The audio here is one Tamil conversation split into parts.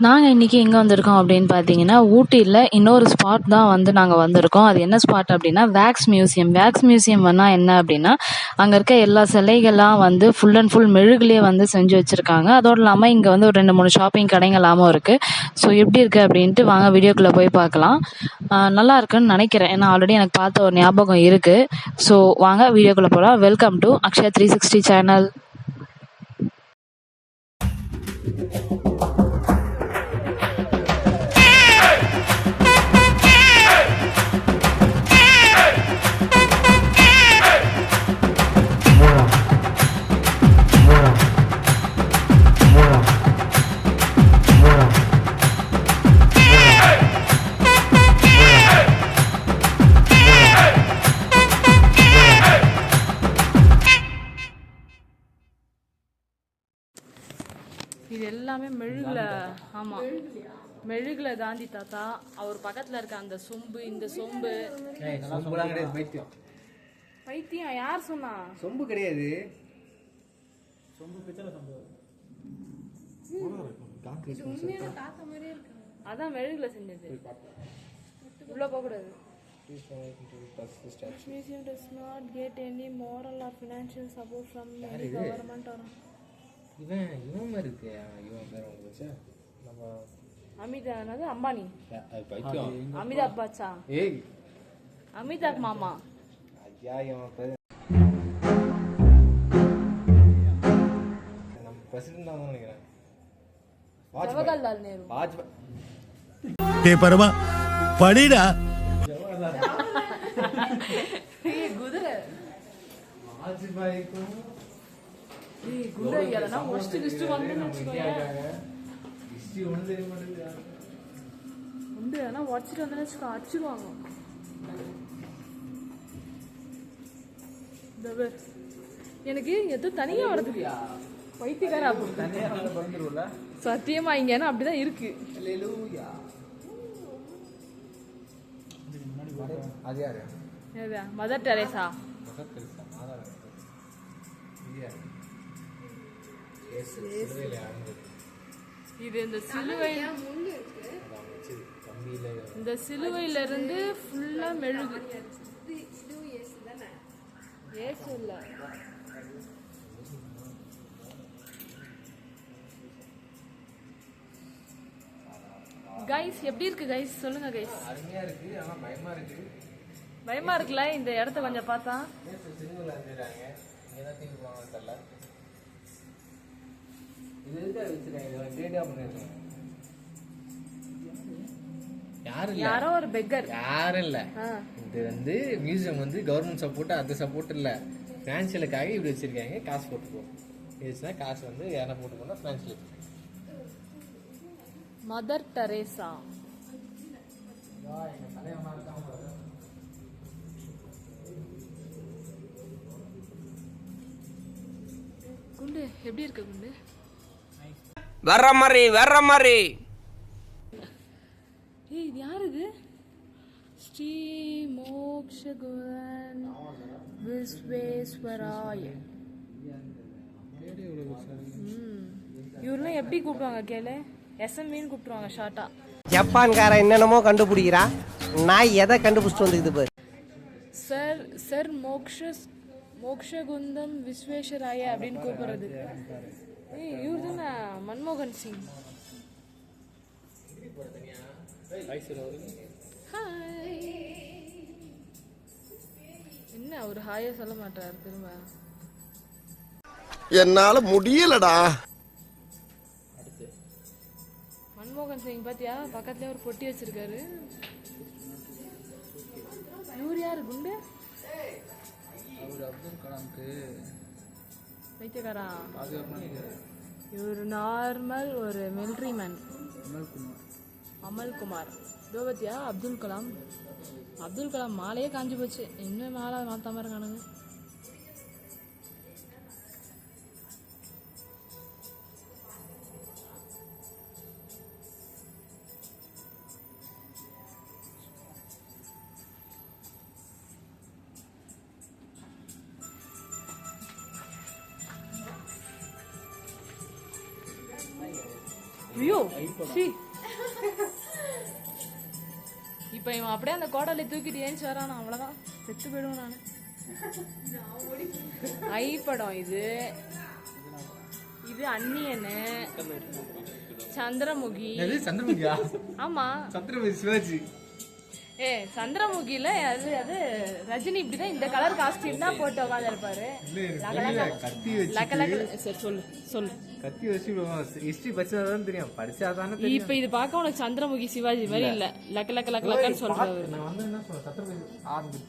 நாங்கள் இன்றைக்கி எங்கே வந்திருக்கோம் அப்படின்னு பார்த்தீங்கன்னா, ஊட்டியில் இன்னொரு ஸ்பாட் தான் வந்து நாங்கள் வந்திருக்கோம். அது என்ன ஸ்பாட் அப்படின்னா வேக்ஸ் மியூசியம். வேக்ஸ் மியூசியம் என்ன அப்படின்னா, அங்கே இருக்க எல்லா சிலைகள்லாம் வந்து ஃபுல் அண்ட் ஃபுல் மெழுகுலேயே வந்து செஞ்சு வச்சுருக்காங்க. அதோடு இல்லாமல் இங்கே வந்து ஒரு 2-3 ஷாப்பிங் கடைங்களாகவும் இருக்குது. ஸோ எப்படி இருக்குது அப்படின்ட்டு வாங்க வீடியோக்குள்ளே போய் பார்க்கலாம். நல்லா இருக்குன்னு நினைக்கிறேன், ஏன்னா ஆல்ரெடி எனக்கு பார்த்த ஒரு ஞாபகம் இருக்குது. ஸோ வாங்க வீடியோக்குள்ளே போகலாம். Welcome to Akshaya 360 channel. இது எல்லாமே மெழுகுல. ஆமா, மெழுகுல காந்தி தாத்தா. அவர் பக்கத்துல இருக்க அந்த சொம்பு, இந்த சொம்பு பைத்தியம். பைத்தியம் யார் சொன்னா? சொம்பு கிடையாது, அதான் மெழுகுல செஞ்சது. உள்ள போக கூடாது. Museum does not get any moral or financial support from any government or இவன் இருக்கு. இவன் பேர் உங்களுக்கு நம்ம அமிதானது அம்பானி. பைத்தியம். அமிதாப் பச்சா. ஏய், அமிதாப் மாமா. ஐயா, இவன் பேர் நம்ம பிரசிடென்ட் தான் நினைக்கிறேன். ஜவஹர்லால் நேரு. டேய் பரமா படிடா. ஏய் குதிரை. வாஜ்பாய்க்கும் குதிரை இல்லனா மொஸ்ட் வந்து வெச்சுக்கோங்க. ஹிஸ்டரி ஒண்ணு தெரிய மாட்டேங்குது. உண்டு ஆனா வாட்சிட்டு வந்தா வெச்சுக்க அடிச்சுவாங்க. தவே எனக்கு எது தனியா வரதுயா. பைத்தியக்கார அப்ப தனியா வந்து வந்துருவல. சத்தியமா இங்கனா அப்படிதான் இருக்கு. ஹalleluya. அது யாரு? ஏதா மதர் தெரேசா. மதர் தெரேசா மாதா. இது இந்த சிலுவை, இந்த சிலுவையில இருந்து ஃபுல்லா மெழுகு. ஏசு இல்ல. கைஸ் எப்படி இருக்கு கைஸ், சொல்லுங்க கைஸ். அருமையா இருக்கு, ஆனா பயமா இருக்கு. பயமா இருக்குல்ல இந்த இடத்த கொஞ்சம் பார்த்தா. சிலுவையில வச்சிருக்காங்க, இங்க தான் தீங்க போவாங்க தெரியல. இது எதுக்கு வச்சிருக்காங்க? கிரேடா பண்ணிருக்காங்க. யாரோ ஒரு பெக்கர். யாரும் இல்ல. இது வந்து மியூசியம் வந்து கவர்மெண்ட் சப்போர்ட், அது சப்போர்ட் இல்ல, பினான்சியலுக்காக இப்படி வச்சிருக்காங்க. காசு போட்டுக்கோ, இதுனா காசு வந்து யாரை போட்டு போனா பினான்சியல். Mother Teresa. குண்டு எப்படி இருக்கு குண்டு? வர்ற மாதிரி. ஏய் இது யாரு இது? ஸ்ரீ மோக்ஷகுணன் விஸ்வேஸ்வராய. இவரெல்லாம் எப்படி கூப்பிடுவாங்க கேளு? எஸ்எம்வின்னு கூப்பிடுவாங்க ஷார்ட்டா. ஜப்பான்கார என்னென்னமோ கண்டுபிடிக்கிறா, நான் எதை கண்டுபிடிச்சிட்டு வந்துக்குது பாரு. சர் மோக்ஷகுந்தம் விஸ்வேஸ்வராய அப்படின்னு கூப்பிடுறது. ஏய் இவர் தானே மன்மோகன் சிங். என்ன ஒரு ஹாயா சொல்ல மாட்டாரு திரும்ப. என்னால முடியலடா. மன்மோகன் சிங் பாத்தியா, பக்கத்துல ஒரு பொட்டி வச்சிருக்காரு. இவர் யாரு குண்டு? அப்துல் கலாம்க்கு வைத்தியக்காரா. இவர் நார்மல் ஒரு மிலிட்ரி மேன். அமல்குமார். இதோ பாத்தியா அப்துல் கலாம். அப்துல் கலாம் மாலையே காஞ்சி போச்சு, இன்னும் மாலை மாத்தாம இருக்கானுங்க. ஐயோ சீ. இப்ப இவன் அப்படியே அந்த கோடாலை தூக்கிட்டு ஏஞ்சி வரானா, அவ்வளவுதான் செத்து போயிடுவேன் நானு. ஐ படம் இது. இது அந்நியனு, சந்திரமுகி. சந்திரமுகியா? ஆமா சந்திரமுகி சிவாஜி. சந்திரமுகில அது அது ரஜினி இப்படிதான் இந்த கலர் காஸ்டியூம் தான் போட்டு உட்காந்து இருப்பாரு. கத்தி வச்சு சரி சொல்லு சொல்லு. கத்தி வச்சு ஹிஸ்டரி படிச்சாதான் தெரியும், படிச்சாதானே. இப்ப இது பார்க்க உனக்கு சந்திரமுகி சிவாஜி மாதிரி இல்ல, லக்க லக்க லக்க லக்கன்னு சொல்றாரு. நான் வந்து என்ன சொல்றேன், சத்திரபதி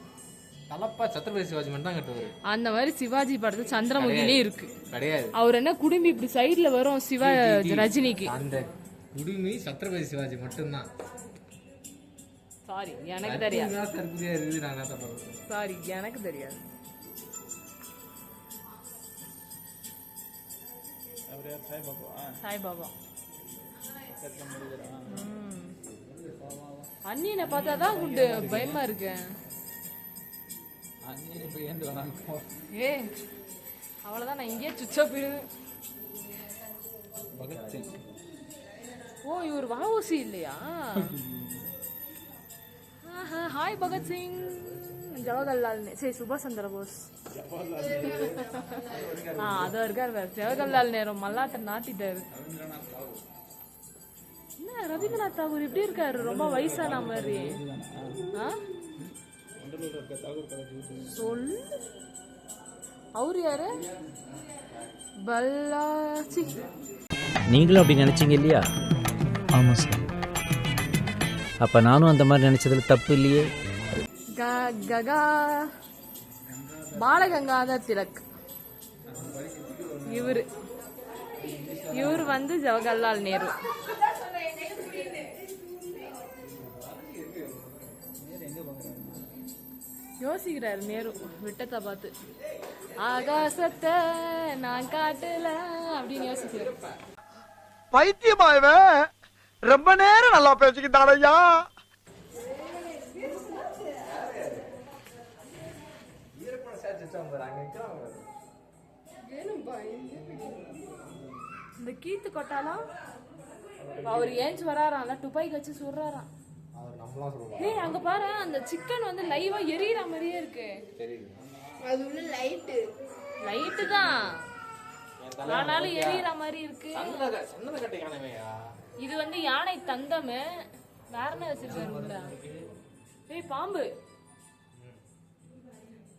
தலப்பா சத்திரபதி சிவாஜி மட்டும் தான் கட்டுவாரு. அந்த மாதிரி சிவாஜி படத்துல சந்திரமுகிலே இருக்கு கிடையாது. அவர் என்ன குடும்பி இப்படி சைடுல வரும் சிவா ரஜினிக்கு. அந்த குடுமி சத்திரபதி சிவாஜி மட்டும்தான். சாரி எனக்கு தெரியாது. சாரி எனக்கு தெரியாது. சாய்பாபா அண்ணியனை பார்த்தாதான் குண்டு பயமா இருக்கு. ஏ அவ்வளவுதான், நான் இங்கே சுச்சா போயிடுவேன். ஓ இவர் வாவோசி இல்லையா? ஹாய் பகத்சிங், ஜவஹர்லால் சரி சுபாஷ் சந்திர போஸ். அதோ இருக்காரு ஜவஹர்லால் நேரு மல்லாட்ட நாட்டிட்டாரு. என்ன ரவீந்திரநாத் தாகூர் இப்படி இருக்காரு, ரொம்ப வயசான மாதிரி. சொல்லு அவரு யாரு? பல்லாச்சி. நீங்களும் அப்படி நினைச்சீங்க இல்லையா? ஆமா சார். அப்ப நானும் அந்த மாதிரி நினைச்சதுல தப்பு இல்லையே. பாலகங்காதர் திலக் இவர் வந்து ஜவஹர்லால் நேரு. யோசிக்கிறாரு நேரு விட்டத்தை பார்த்து, ஆகாசத்தை நான் காட்டல அப்படின்னு யோசிக்கிறாரு. பைத்தியமாயவே ரொம்ப நேரம் நல்லா பேசிக்கிட்டாரையா. இந்த கீத்து கொட்டாலாம் அவர் ஏஞ்சி வராராம்ல, துப்பாக்கி வச்சு சுடுறாராம். ஏய் அங்க பாரு, அந்த சிக்கன் வந்து லைவா எரியற மாதிரியே இருக்கு. அது உள்ள லைட் தான், ஆனாலும் எரியற மாதிரி இருக்கு. இது வந்து யானை தந்தம். வேற என்ன வச்சிருக்காரு? ஏய் பாம்பு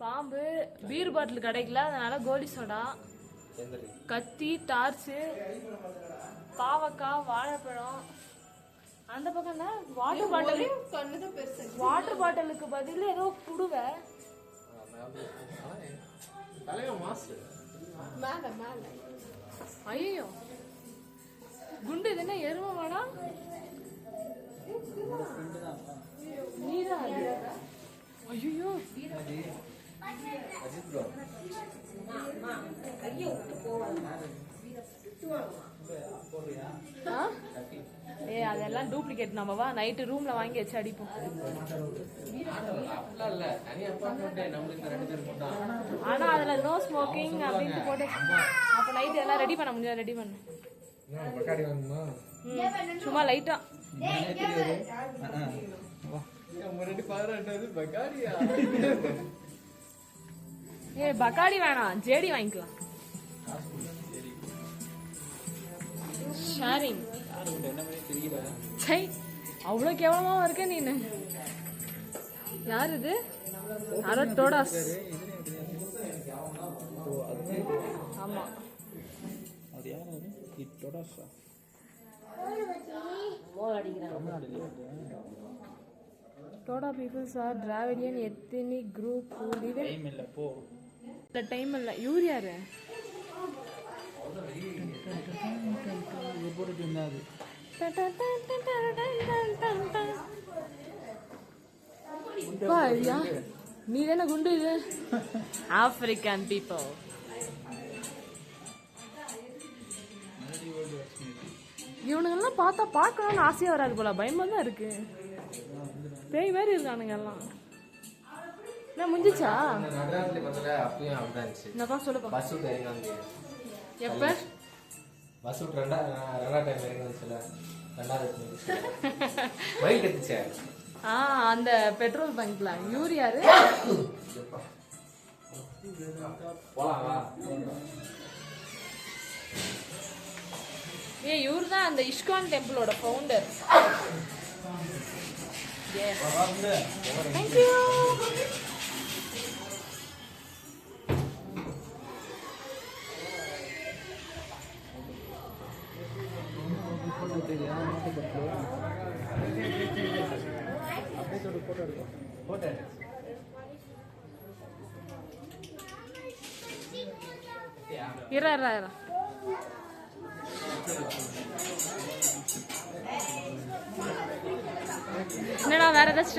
பாம்பு. பீர் பாட்டில் கிடைக்கல, அதனால கோலி சோடா, கத்தி, டார்ச்சு, பாவக்காய், வாழைப்பழம். அந்த பக்கம் வாட்டர் பாட்டில், வாட்டர் பாட்டிலுக்கு பதில் ஏதோ குடுவை. ஐயோ குண்டு, இது என்ன எருமை மாடா? நீதான் ஐயோ. ஏ அதெல்லாம் டூப்ளிகேட். நம்ம வா நைட்டு ரூம்ல வாங்கி வச்சு அடிப்போம். ஆனா அதுல நோ ஸ்மோக்கிங் அப்படின்ட்டு போட்டு அப்ப நைட் எல்லாம் ரெடி பண்ண முடியாது. ரெடி பண்ணு சும்மா லைட்டா. ஏ பக்காடி வேணாம், ஜேடி வாங்கிக்கலாம். ஷேரிங். அவ்வளவு கேவலமா இருக்க நீனு. யார் இது? டோடாஸ். ஆமா Toda peoples are Dravidian ethnic group who live in the time இல்ல. இவர் யாரு? நீ தானே குண்டு? இது ஆப்பிரிக்கன் பீப்புள். இவனுங்கெல்லாம் பார்த்தா பார்க்கணும்னு ஆசையா வராது போல, பயமா தான் இருக்கு. பேய் மாதிரி இருக்கானுங்க எல்லாம். என்ன முடிஞ்சிச்சா? என்னப்பா சொல்லுப்பா. எப்ப பஸ் விட்டு ரெண்டாவது டைம் வரைக்கும் வந்துச்சுல, ரெண்டாவது மயில் கத்துச்சே. அந்த பெட்ரோல் பங்க்ல இவரு யாரு? போலாம் வா. இவரு தான் அந்த இஸ்கான் டெம்பிளோட ஃபவுண்டர். Thank you. இரு என்னடா வேற ஏதாச்சும்